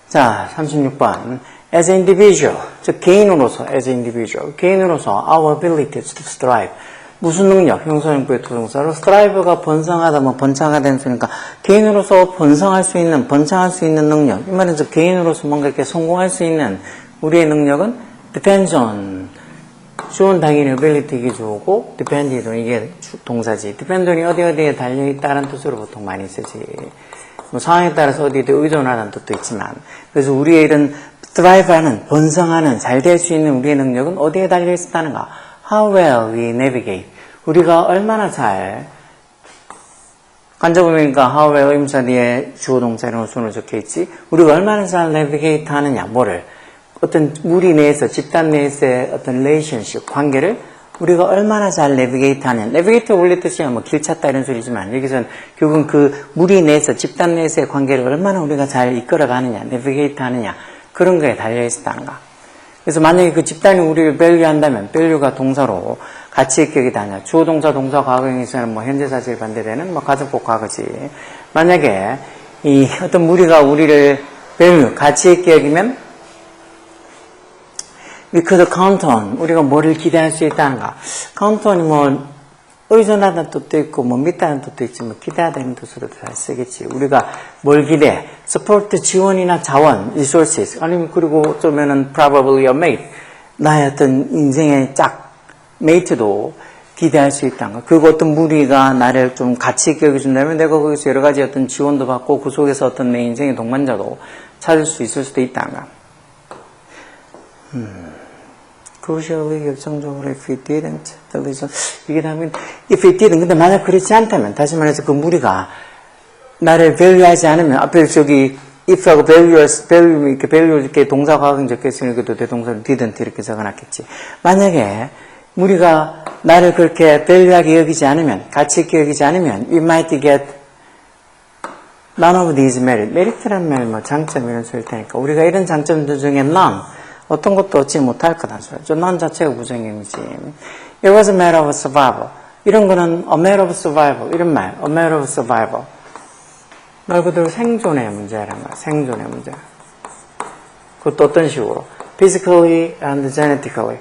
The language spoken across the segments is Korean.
자, 36번. As an individual, 즉 개인으로서, as an individual, 개인으로서 our ability to strive. 무슨 능력? 형사형부의 투동사로 strive가 번성하다, 번창하다는 소리니까 개인으로서 번성할 수 있는, 번창할 수 있는 능력. 이 말은 즉 개인으로서 뭔가 이렇게 성공할 수 있는 우리의 능력은 depends on. 주어는 당연히 ability가 주어고 depend도 이게 동사지. depend이 어디에 달려있다는 뜻으로 보통 많이 쓰지. 상황에 따라서 어디에 의존하는 뜻도 있지만, 그래서 우리의 이런 thrive하는, 번성하는, 잘 될 수 있는 우리의 능력은 어디에 달려있다는가? How well we navigate. 우리가 얼마나 잘, 간접음이니까 how well 의문사 뒤에 주어 동사 이런 순으로 적혀있지. 우리가 얼마나 잘 navigate 하느냐, 뭐를. 어떤 무리 내에서, 집단 내에서의 어떤 relationship, 관계를 우리가 얼마나 잘 navigate 하냐. navigate 원래 뜻이 길 찾다 이런 소리지만, 여기서는 결국은 그 무리 내에서, 집단 내에서의 관계를 얼마나 우리가 잘 이끌어가느냐, navigate 하느냐, 그런 거에 달려있었다는가. 그래서 만약에 그 집단이 우리를 value 한다면, value가 동사로 가치의 격이 다냐. 주어 동사, 동사, 과거형에서는 현재 사실 반대되는 가정법 과거지. 만약에 이 어떤 무리가 우리를 value, 가치의 격이면, we could count on. 우리가 뭐를 기대할 수 있다는가. count on이 의존하다는 뜻도 있고, 믿다는 뜻도 있지, 기대하다는 뜻으로도 잘 쓰겠지. 우리가 뭘 기대? support 지원이나 자원, resources. 아니면 그리고 어쩌면은 probably a mate. 나의 어떤 인생의 짝, mate도 기대할 수 있다는가. 그리고 어떤 무리가 나를 좀 가치 있게 여겨준다면 내가 거기서 여러 가지 어떤 지원도 받고 그 속에서 어떤 내 인생의 동반자도 찾을 수 있을 수도 있다는가. crucially 결정적으로 if it didn't 이게 다음에 if it didn't 근데 만약 그렇지 않다면 다시 말해서 그 무리가 나를 value하지 않으면 앞에 저기 if하고 value 이렇게 동사 과거형 적혀있으니까 또 대동사를 didn't 이렇게 적어놨겠지. 만약에 무리가 나를 그렇게 value하게 여기지 않으면 가치 있게 여기지 않으면 we might get none of these merit. 메리트란 말 장점 이런 소리일 테니까 우리가 이런 장점들 중에 none 어떤 것도 얻지 못할 거란 소리죠. 넌 자체가 부정형이지. It was a matter of survival. 이런 거는 a matter of survival. 이런 말, a matter of survival. 말 그대로 생존의 문제란 말, 생존의 문제. 그것도 어떤 식으로? Physically and genetically.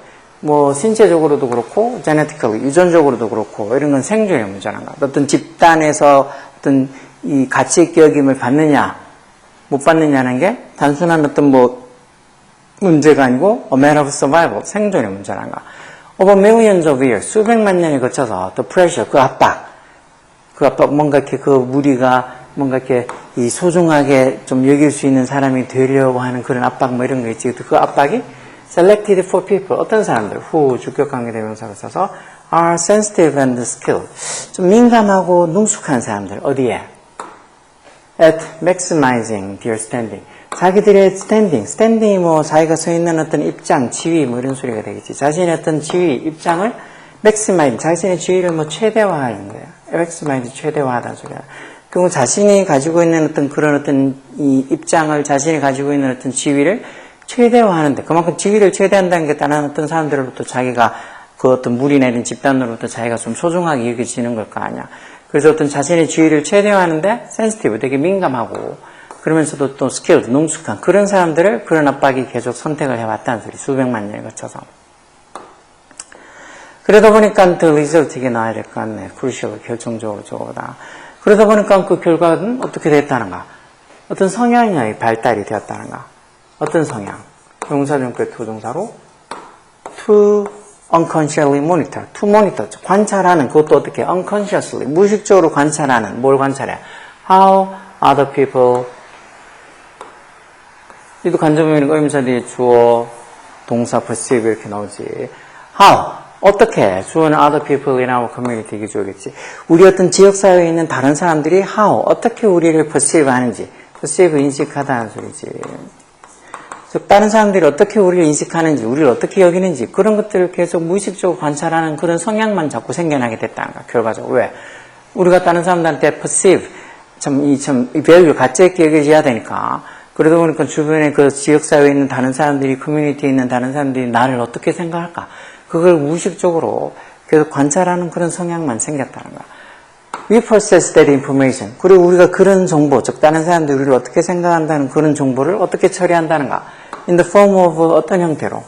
신체적으로도 그렇고, genetically, 유전적으로도 그렇고, 이런 건 생존의 문제란 거야. 어떤 집단에서 어떤 이 가치 여김을 받느냐, 못 받느냐는 게 단순한 어떤 문제가 아니고 a matter of survival, 생존의 문제란가. Over millions of years, 수백만 년이 거쳐서 the pressure, 그 압박, 뭔가 이렇게 그 무리가 뭔가 이렇게 이 소중하게 좀 여길 수 있는 사람이 되려고 하는 그런 압박 이런 거 있지. 그 압박이 selected for people, 어떤 사람들, who 주격관계 대명사를 써서 are sensitive and skilled, 좀 민감하고 능숙한 사람들, 어디에? At maximizing their standing. 자기들의 스탠딩이 자기가 서 있는 어떤 입장, 지위, 이런 소리가 되겠지. 자신의 어떤 지위, 입장을 maximize, 자신의 지위를 최대화하는 거야. maximize, 최대화하다는 소리야. 그리고 자신이 가지고 있는 어떤 그런 어떤 이 입장을, 자신이 가지고 있는 어떤 지위를 최대화하는데, 그만큼 지위를 최대한다는 게 다른 어떤 사람들로부터 자기가 그 어떤 무리 내린 집단으로부터 자기가 좀 소중하게 여겨지는 걸 거 아니야. 그래서 어떤 자신의 지위를 최대화하는데, sensitive, 되게 민감하고, 그러면서도 또 skilled, 능숙한 그런 사람들을 그런 압박이 계속 선택을 해왔다는 소리. 수백만 년에 거쳐서. 그러다 보니까 the result 이게 나와야 될 것 같네. crucial, 결정적으로 저거다. 그러다 보니까 그 결과는 어떻게 됐다는가? 어떤 성향이 발달이 되었다는가? 어떤 성향? 용사정부의 투동사로 to unconsciously monitor, to monitor, 관찰하는, 그것도 어떻게 unconsciously, 무의식적으로 관찰하는, 뭘 관찰해? How other people 이도 간접음이니까 의문사 뒤에 주어, 동사, perceive 이렇게 나오지. How? 어떻게? 주어는 other people in our community 이게 주어겠지. 우리 어떤 지역사회에 있는 다른 사람들이 how? 어떻게 우리를 perceive 하는지. perceive 인식하다는 소리지. 즉 다른 사람들이 어떻게 우리를 인식하는지, 우리를 어떻게 여기는지 그런 것들을 계속 무의식적으로 관찰하는 그런 성향만 자꾸 생겨나게 됐다는 거야. 결과적으로. 왜? 우리가 다른 사람들한테 perceive, 이 value, 가치 있게 여겨져야 되니까. 그러다 보니까 주변에 그 지역사회에 있는 다른 사람들이, 커뮤니티에 있는 다른 사람들이 나를 어떻게 생각할까? 그걸 무의식적으로 계속 관찰하는 그런 성향만 생겼다는 거야. We process that information. 그리고 우리가 그런 정보, 즉 다른 사람들이 우리를 어떻게 생각한다는 그런 정보를 어떻게 처리한다는가. In the form of 어떤 형태로.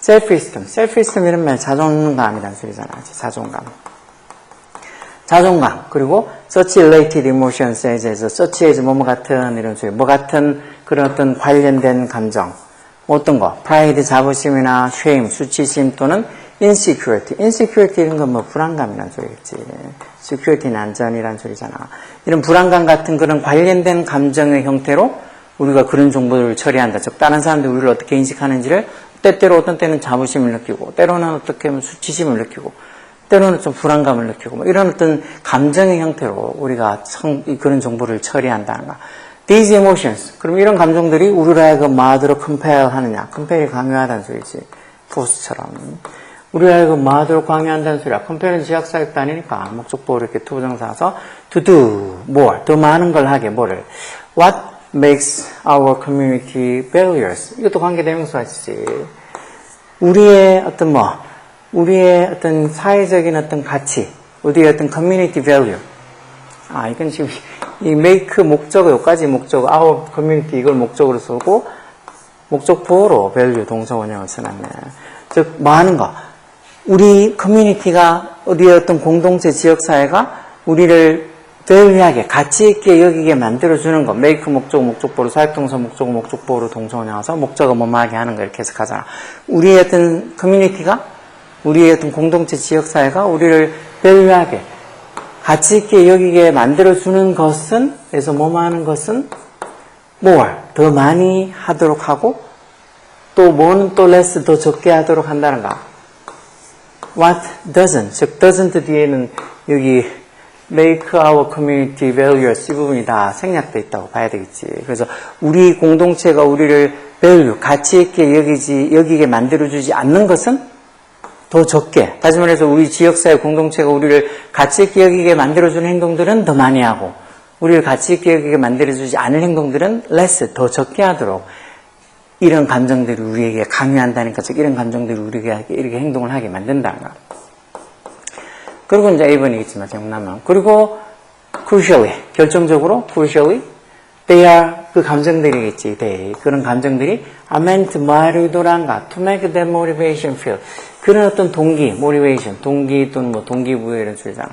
Self-esteem. Self-esteem 이런 말 자존감이라는 소리잖아. 자존감. 자존감. 그리고 such related emotions as such as 뭐뭐 같은 이런 소리. 뭐 같은 그런 어떤 관련된 감정. 어떤 거. pride, 자부심이나 shame, 수치심 또는 insecurity. insecurity 이런 건 뭐 불안감이란 소리겠지. security는 안전이란 소리잖아. 이런 불안감 같은 그런 관련된 감정의 형태로 우리가 그런 정보를 처리한다. 즉 다른 사람들이 우리를 어떻게 인식하는지를 때때로 어떤 때는 자부심을 느끼고 때로는 어떻게 하면 수치심을 느끼고 때로는 좀 불안감을 느끼고 뭐 이런 어떤 감정의 형태로 우리가 그런 정보를 처리한다는 거. These emotions. 그럼 이런 감정들이 우리로 하여금 뭐하도록 compare 하느냐. compare이 강요하다는 소리지. force처럼. 우리로 하여금 뭐하도록 강요한다는 소리야. compare는 지역사역도 아니니까 목적보호 이렇게 투부정사서 to do more. 더 많은 걸 하게 뭐를. What makes our community values. 이것도 관계대명사지. 우리의 어떤 우리의 어떤 사회적인 어떤 가치, 우리의 어떤 community value. 이건 지금 이 make 목적어, 여기까지 목적어, our community 이걸 목적으로 쓰고 목적보호로 value 동사원형을 써놨네. 즉, 뭐 하는 거? 우리 커뮤니티가, 우리의 어떤 공동체 지역사회가 우리를 value하게, 가치 있게 여기게 만들어주는 거. make 목적어, 목적보호로 사역동사 목적어, 목적보호로 동사원형 와서 목적어 뭐뭐하게 하는 거 이렇게 해석하잖아. 우리의 어떤 커뮤니티가 우리의 어떤 공동체 지역사회가 우리를 value하게 가치 있게 여기게 만들어주는 것은 그래서 뭐뭐 하는 것은 more 더 많이 하도록 하고 또 뭐는 또 less 더 적게 하도록 한다는가. What doesn't 즉 doesn't 뒤에는 여기 make our community values 이 부분이 다 생략되어 있다고 봐야 되겠지. 그래서 우리 공동체가 우리를 value 가치 있게 여기게 만들어주지 않는 것은 더 적게, 다시 말해서 우리 지역사회 공동체가 우리를 가치 있게 여기게 만들어주는 행동들은 더 많이 하고 우리를 가치 있게 여기게 만들어주지 않을 행동들은 less, 더 적게 하도록 이런 감정들이 우리에게 강요한다니까, 즉 이런 감정들이 우리에게 이렇게 행동을 하게 만든다는 거야. 그리고 이제 A번이겠지만 기억나면 그리고 crucially, 결정적으로 crucially they are 그 감정들이겠지. they. 그런 감정들이 are meant 뭐를 의도한가 to make that motivation feel 그런 어떤 동기, motivation, 동기 또는 뭐 동기부여 이런 소리잖아.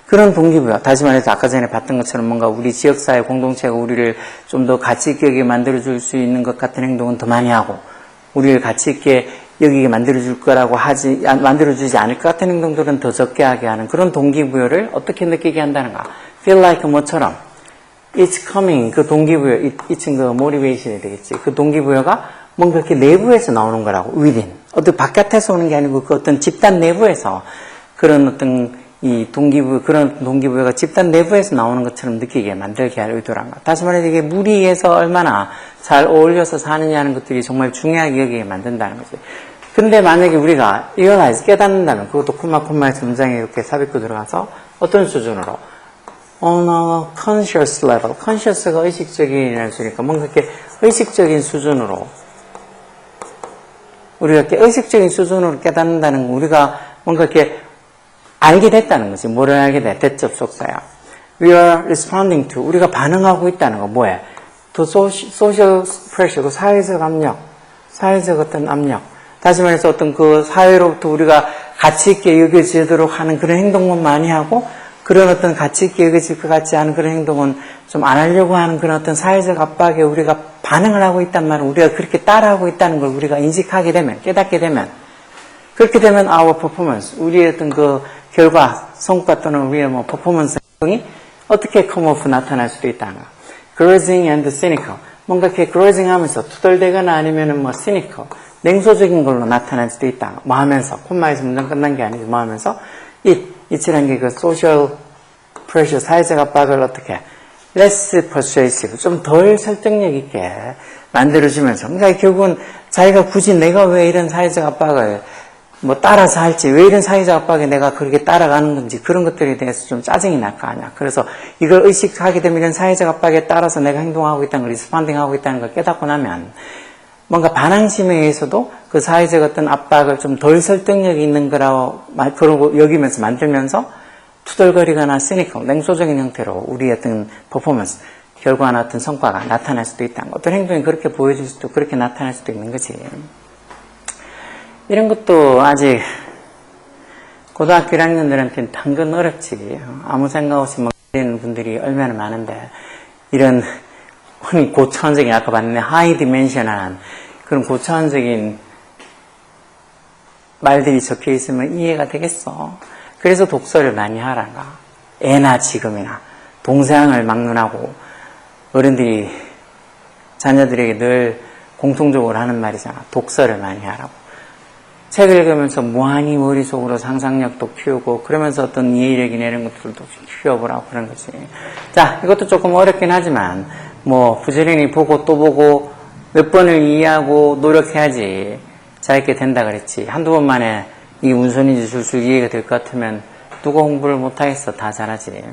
그런 동기부여. 다시 말해서 아까 전에 봤던 것처럼 뭔가 우리 지역사회 공동체가 우리를 좀 더 가치 있게 만들어줄 수 있는 것 같은 행동은 더 많이 하고 우리를 가치 있게 여기게 만들어줄 거라고 만들어주지 않을 것 같은 행동들은 더 적게 하게 하는 그런 동기부여를 어떻게 느끼게 한다는가. feel like 뭐처럼 it's coming 그 동기부여, it's 그 motivation이 되겠지. 그 동기부여가 뭔가 이렇게 내부에서 나오는 거라고, within. 어떤 바깥에서 오는 게 아니고 그 어떤 집단 내부에서 그런 어떤 그런 동기부여가 집단 내부에서 나오는 것처럼 느끼게 만들게 할 의도란 거. 다시 말해서 이게 무리해서 얼마나 잘 어울려서 사느냐는 것들이 정말 중요하게 여기게 만든다는 거지. 근데 만약에 우리가 realize, 깨닫는다면 그것도 콤마에서 문장에 이렇게 삽입고 들어가서 어떤 수준으로? on a conscious level. conscious가 의식적인이라는 소리니까 뭔가 이렇게 의식적인 수준으로 우리가 이렇게 의식적인 수준으로 깨닫는다는 거, 우리가 뭔가 이렇게 알게 됐다는 거지. 뭐를 알게 돼? 대접속사야. We are responding to. 우리가 반응하고 있다는 거. 뭐야? To social pressure. 그 사회적 압력. 사회적 어떤 압력. 다시 말해서 어떤 그 사회로부터 우리가 가치 있게 여겨지도록 하는 그런 행동만 많이 하고 그런 어떤 가치 있게 여겨질 것 같지 않은 그런 행동은 좀 안 하려고 하는 그런 어떤 사회적 압박에 우리가 반응을 하고 있단 말은 우리가 그렇게 따라하고 있다는 걸 우리가 인식하게 되면, 깨닫게 되면, 그렇게 되면 our performance, 우리의 어떤 그 결과, 성과 또는 우리의 뭐 퍼포먼스 행동이 어떻게 come off 나타날 수도 있다는 거. grudging and cynical. 뭔가 이렇게 grudging 하면서 투덜대거나 아니면은 뭐 cynical, 냉소적인 걸로 나타날 수도 있다. 뭐 하면서, 콤마에서 문장 끝난 게 아니고 뭐 하면서, 이치란 게 그 social pressure, 사회적 압박을 어떻게, less persuasive, 좀 덜 설득력 있게 만들어주면서, 그러니까 결국은 자기가 굳이 내가 왜 이런 사회적 압박을 뭐 따라서 할지, 왜 이런 사회적 압박에 내가 그렇게 따라가는 건지 그런 것들에 대해서 좀 짜증이 날 거 아니야. 그래서 이걸 의식하게 되면 이런 사회적 압박에 따라서 내가 행동하고 있다는 걸, 리스펀딩 하고 있다는 걸 깨닫고 나면 뭔가 반항심에 의해서도 그 사회적 어떤 압박을 좀 덜 설득력이 있는 거라고 그러고 여기면서 만들면서 투덜거리거나 쓰니까 냉소적인 형태로 우리의 어떤 퍼포먼스, 결과나 어떤 성과가 나타날 수도 있다는 거. 어떤 행동이 그렇게 보여질 수도 그렇게 나타날 수도 있는 거지. 이런 것도 아직 고등학교 1학년들한테는 당근 어렵지. 아무 생각 없이 먹는 분들이 얼마나 많은데 이런 흔히 고차원적인 아까 봤는데 하이 디멘셔널한 그런 고차원적인 말들이 적혀 있으면 이해가 되겠어. 그래서 독서를 많이 하란가. 애나 지금이나 동서양을 막론하고 어른들이 자녀들에게 늘 공통적으로 하는 말이잖아. 독서를 많이 하라고. 책을 읽으면서 무한히 머릿속으로 상상력도 키우고 그러면서 어떤 이해력이나 이런 것들도 키워보라고 그런 거지. 자, 이것도 조금 어렵긴 하지만 뭐 부지런히 보고 또 보고 몇 번을 이해하고 노력해야지 잘게 된다 그랬지. 한두 번 만에 이게 무슨 소리인지 줄줄 이해가 될 것 같으면 누가 공부를 못하겠어. 다 잘하지.